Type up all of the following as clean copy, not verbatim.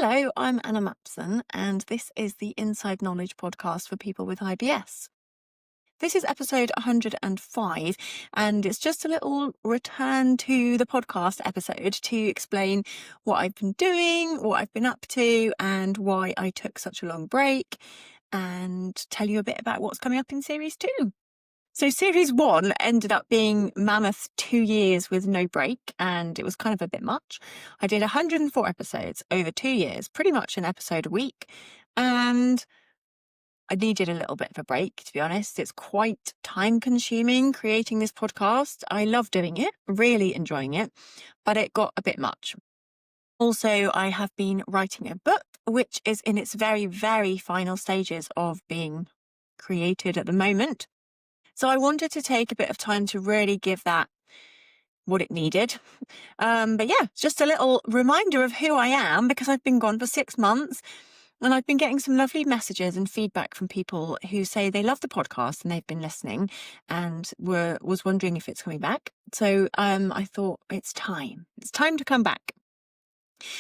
Hello, I'm Anna Mapson, and this is the Inside Knowledge podcast for people with IBS. This is episode 105, and it's just a little return to the podcast episode to explain what I've been doing, what I've been up to, and why I took such a long break, and tell you a bit about what's coming up in series 2. So series 1 ended up being mammoth 2 years with no break, and it was kind of a bit much. I did 104 episodes over 2 years, pretty much an episode a week, and I needed a little bit of a break, to be honest. It's quite time consuming creating this podcast. I love doing it, really enjoying it, but it got a bit much. Also, I have been writing a book, which is in its very, very final stages of being created at the moment. So I wanted to take a bit of time to really give that what it needed. But yeah, just a little reminder of who I am, because I've been gone for 6 months and I've been getting some lovely messages and feedback from people who say they love the podcast and they've been listening and was wondering if it's coming back. So I thought it's time to come back.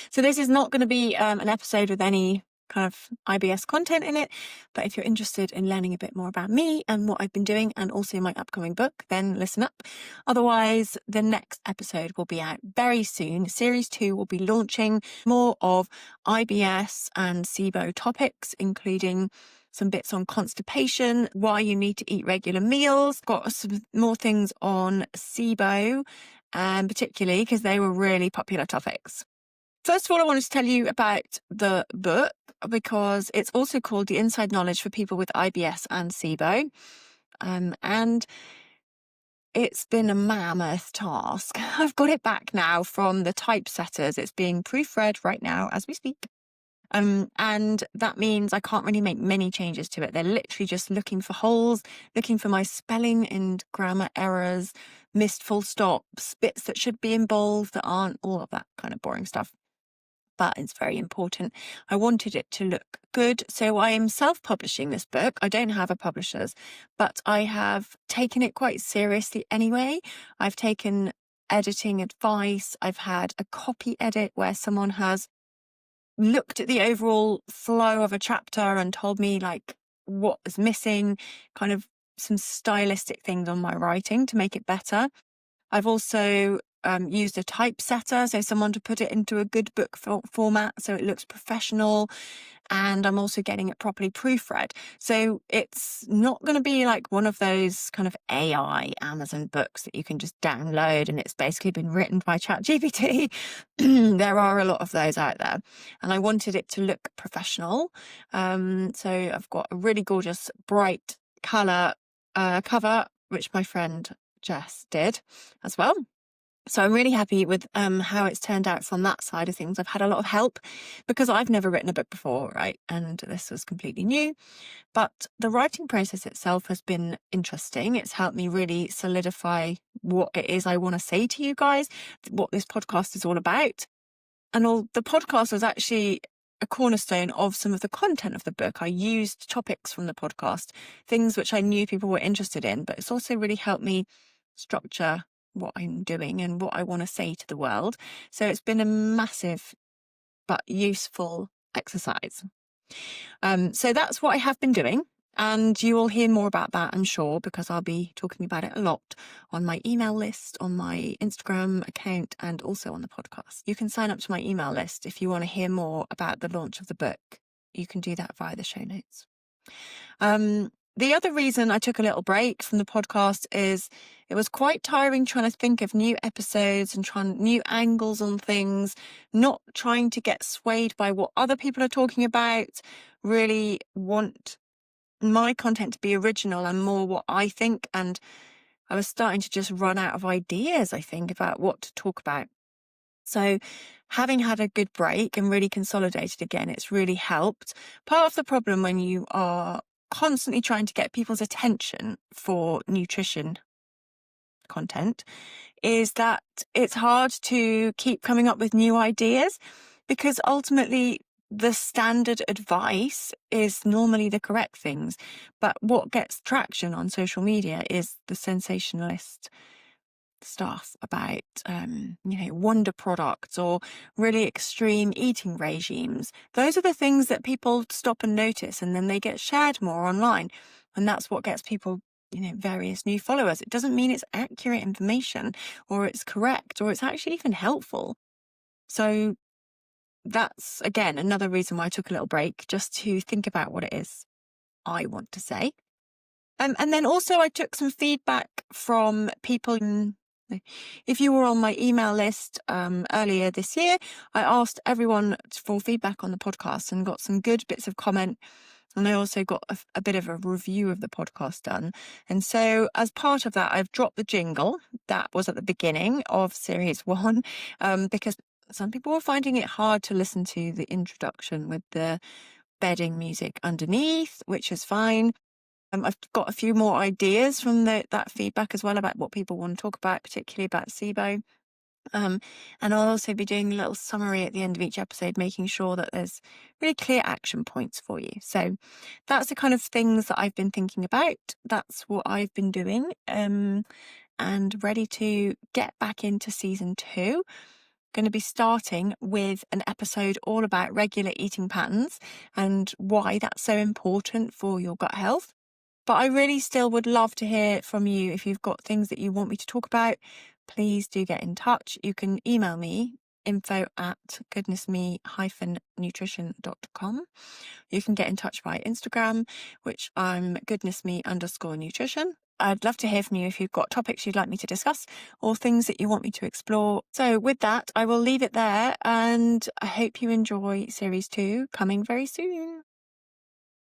So this is not going to be an episode with any kind of IBS content in it, but if you're interested in learning a bit more about me and what I've been doing and also my upcoming book, then listen up. Otherwise, the next episode will be out very soon. Series 2 will be launching more of IBS and SIBO topics, including some bits on constipation, why you need to eat regular meals, got some more things on SIBO, particularly because they were really popular topics. First of all, I wanted to tell you about the book because it's also called The Inside Knowledge for People with IBS and SIBO. And it's been a mammoth task. I've got it back now from the typesetters. It's being proofread right now as we speak. And that means I can't really make many changes to it. They're literally just looking for holes, looking for my spelling and grammar errors, missed full stops, bits that should be in bold that aren't, all of that kind of boring stuff. But it's very important. I wanted it to look good. So I am self-publishing this book. I don't have a publisher's, but I have taken it quite seriously anyway. I've taken editing advice. I've had a copy edit where someone has looked at the overall flow of a chapter and told me like what is missing, kind of some stylistic things on my writing to make it better. I've also used a typesetter, so someone to put it into a good book format so it looks professional, and I'm also getting it properly proofread. So it's not going to be like one of those kind of AI Amazon books that you can just download and it's basically been written by ChatGPT. There are a lot of those out there, and I wanted it to look professional. So I've got a really gorgeous bright colour cover, which my friend Jess did as well. So I'm really happy with how it's turned out from that side of things. I've had a lot of help because I've never written a book before, right? And this was completely new. But the writing process itself has been interesting. It's helped me really solidify what it is I want to say to you guys, what this podcast is all about. And the podcast was actually a cornerstone of some of the content of the book. I used topics from the podcast, things which I knew people were interested in, but it's also really helped me structure what I'm doing and what I want to say to the world. So it's been a massive but useful exercise. So that's what I have been doing. And you will hear more about that, I'm sure, because I'll be talking about it a lot on my email list, on my Instagram account, and also on the podcast. You can sign up to my email list if you want to hear more about the launch of the book. You can do that via the show notes. The other reason I took a little break from the podcast is it was quite tiring trying to think of new episodes and trying new angles on things, not trying to get swayed by what other people are talking about, really want my content to be original and more what I think. And I was starting to just run out of ideas, I think, about what to talk about. So having had a good break and really consolidated again, it's really helped. Part of the problem when you are constantly trying to get people's attention for nutrition content is that it's hard to keep coming up with new ideas, because ultimately the standard advice is normally the correct things. But what gets traction on social media is the sensationalist stuff about, wonder products or really extreme eating regimes. Those are the things that people stop and notice, and then they get shared more online. And that's what gets people, various new followers. It doesn't mean it's accurate information or it's correct or it's actually even helpful. So that's, again, another reason why I took a little break, just to think about what it is I want to say. And then also I took some feedback from people. If you were on my email list earlier this year, I asked everyone for feedback on the podcast and got some good bits of comment. And I also got a bit of a review of the podcast done. And so as part of that, I've dropped the jingle that was at the beginning of series 1 because some people were finding it hard to listen to the introduction with the bedding music underneath, which is fine. I've got a few more ideas from that feedback as well about what people want to talk about, particularly about SIBO. And I'll also be doing a little summary at the end of each episode, making sure that there's really clear action points for you. So that's the kind of things that I've been thinking about. That's what I've been doing, and ready to get back into season 2. Going to be starting with an episode all about regular eating patterns and why that's so important for your gut health. But I really still would love to hear from you. If you've got things that you want me to talk about, please do get in touch. You can email me, info@goodnessme-nutrition.com. You can get in touch via Instagram, which I'm goodnessme_nutrition. I'd love to hear from you if you've got topics you'd like me to discuss or things that you want me to explore. So with that, I will leave it there, and I hope you enjoy series 2 coming very soon.